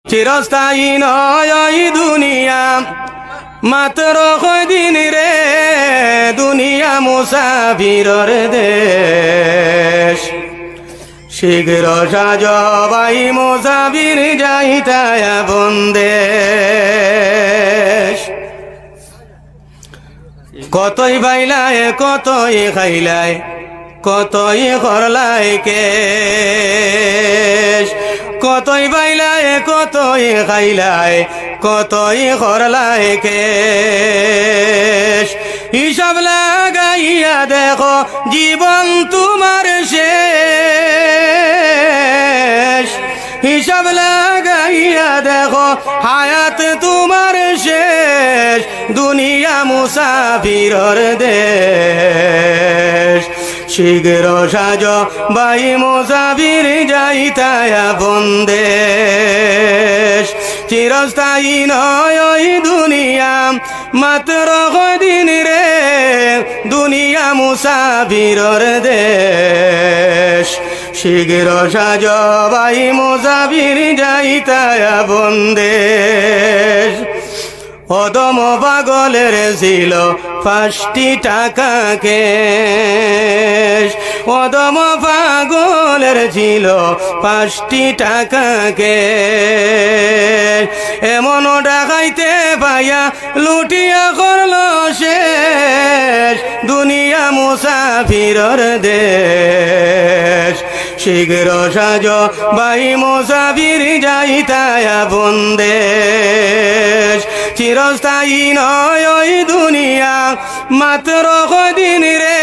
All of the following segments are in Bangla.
চিরস্থায়ী নয় ওই দুনিয়া, মাত্র কয়দিন রে, দুনিয়া মুসাফিরর দেশ। শীঘ্র সাজ ভাই মুসাফির যাইতায় বন্দেশ। কতই বাইলায় কতই খাইলায়, কতই করলায় কেশ। কতই বাইলায় কতই খাইলায়, কতই করলায় কেশ। হিসাব লাগাইয়া দেখো জীবন তোমার শেষ। হিসাব লাগাইয়া দেখো হায়াত তোমার শেষ। দুনিয়া মুসাফিরর দেশ। শীঘ্র সাজ ভাই মুসাফির যাইতায় বন্দেশ। চিরস্থায়ী নয় ওই দুনিয়া, মাত্র কয়দিন রে, দুনিয়া মুসাফিরর দেশ। শীঘ্র সাজ ভাই মুসাফির যাইতায় বন্দেশ। অদম পাগলের ছিল 5টি টাকা কেশ। অদম পাগলের ছিল 5টি টাকা কেশ। এমন ডাকাইতে পাইয়া লুটিয়া করল শেষ। দুনিয়া মুসাফিরর দেশ। শীঘ্র সাজ ভাই মুসাফির যাইতায় বন্দেশ। চিরস্থায়ী নয় ওই দুনিয়া, মাত্র কয়দিন রে,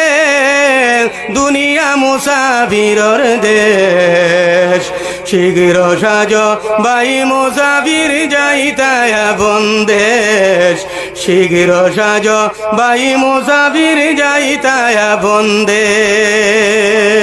দুনিয়া মুসাফিরর দেশ। শীঘ্র সাজ ভাই মুসাফির যাইতায় বন্দেশ। শীঘ্র সাজ ভাই মুসাফির যাইতায় বন্দেশ।